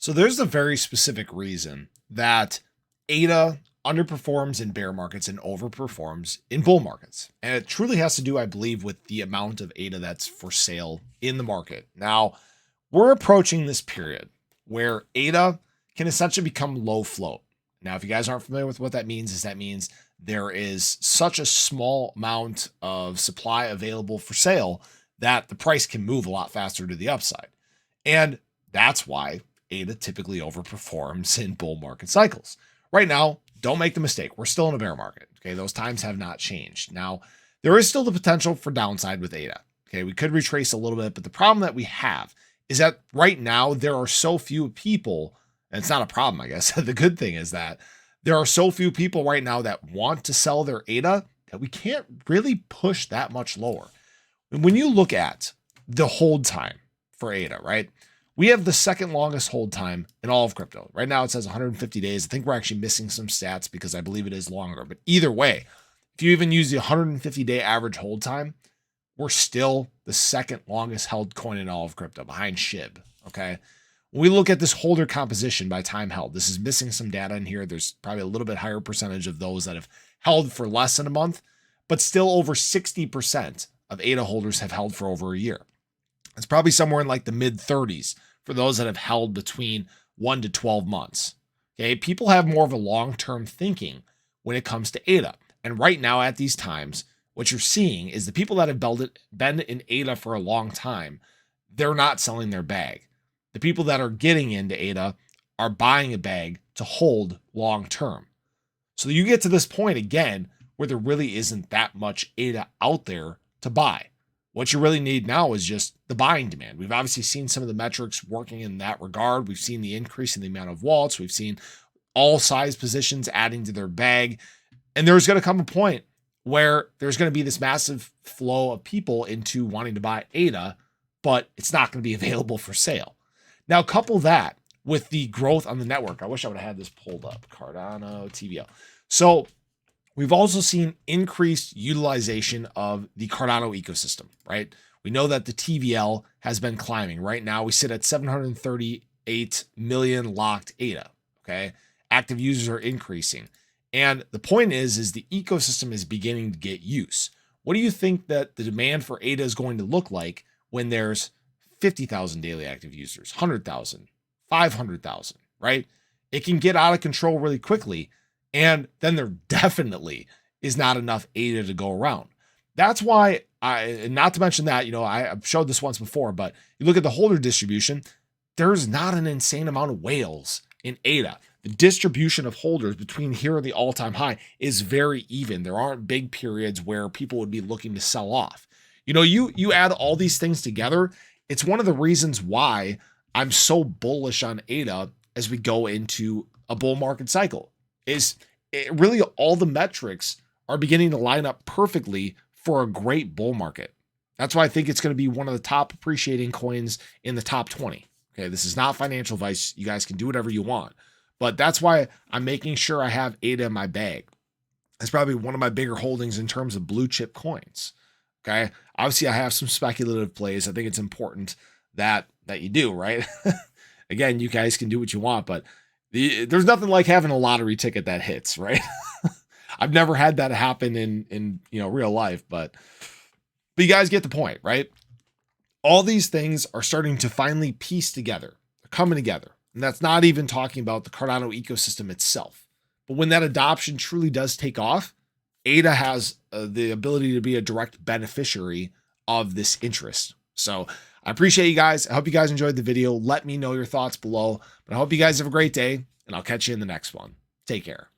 So there's a very specific reason that ADA underperforms in bear markets and overperforms in bull markets. And it truly has to do, I believe, with the amount of ADA that's for sale in the market. Now, we're approaching this period where ADA can essentially become low float. Now, if you guys aren't familiar with what that means, there is such a small amount of supply available for sale that the price can move a lot faster to the upside. And that's why ADA typically overperforms in bull market cycles. Right now, don't make the mistake. We're still in a bear market. Okay. Those times have not changed. Now, there is still the potential for downside with ADA. Okay. We could retrace a little bit, but the problem that we have is that right now there are so few people, and it's not a problem, I guess. The good thing is that there are so few people right now that want to sell their ADA that we can't really push that much lower. And when you look at the hold time for ADA, right? We have the second longest hold time in all of crypto. Right now it says 150 days. I think we're actually missing some stats because I believe it is longer. But either way, if you even use the 150-day average hold time, we're still the second longest held coin in all of crypto behind SHIB, okay? When we look at this holder composition by time held, this is missing some data in here. There's probably a little bit higher percentage of those that have held for less than a month, but still over 60% of ADA holders have held for over a year. It's probably somewhere in like the mid 30s for those that have held between 1 to 12 months. Okay, people have more of a long-term thinking when it comes to ADA. And right now at these times, what you're seeing is the people that have been in ADA for a long time, they're not selling their bag. The people that are getting into ADA are buying a bag to hold long-term. So you get to this point again where there really isn't that much ADA out there to buy. What you really need now is just the buying demand. We've obviously seen some of the metrics working in that regard. We've seen the increase in the amount of wallets. We've seen all size positions adding to their bag. And there's going to come a point where there's going to be this massive flow of people into wanting to buy ADA, but it's not going to be available for sale. Now, couple that with the growth on the network. I wish I would have had this pulled up. Cardano, TVL. So we've also seen increased utilization of the Cardano ecosystem, right? We know that the TVL has been climbing. Right now, we sit at 738 million locked ADA, okay? Active users are increasing. And the point is the ecosystem is beginning to get use. What do you think that the demand for ADA is going to look like when there's 50,000 daily active users, 100,000, 500,000, right? It can get out of control really quickly. And then there definitely is not enough ADA to go around. That's why not to mention that, I've showed this once before, but you look at the holder distribution, there's not an insane amount of whales in ADA. The distribution of holders between here and the all-time high is very even. There aren't big periods where people would be looking to sell off. You add all these things together, it's one of the reasons why I'm so bullish on ADA as we go into a bull market cycle. Really all the metrics are beginning to line up perfectly for a great bull market. That's why I think it's going to be one of the top appreciating coins in the top 20. Okay, this is not financial advice. You guys can do whatever you want. But that's why I'm making sure I have ADA in my bag. It's probably one of my bigger holdings in terms of blue chip coins. Okay. Obviously, I have some speculative plays. I think it's important that you do, right? Again, you guys can do what you want, but there's nothing like having a lottery ticket that hits, right? I've never had that happen in real life, but you guys get the point, right? All these things are starting to finally piece together. They're coming together. And that's not even talking about the Cardano ecosystem itself. But when that adoption truly does take off, ADA has the ability to be a direct beneficiary of this interest. So I appreciate you guys. I hope you guys enjoyed the video. Let me know your thoughts below. But I hope you guys have a great day, and I'll catch you in the next one. Take care.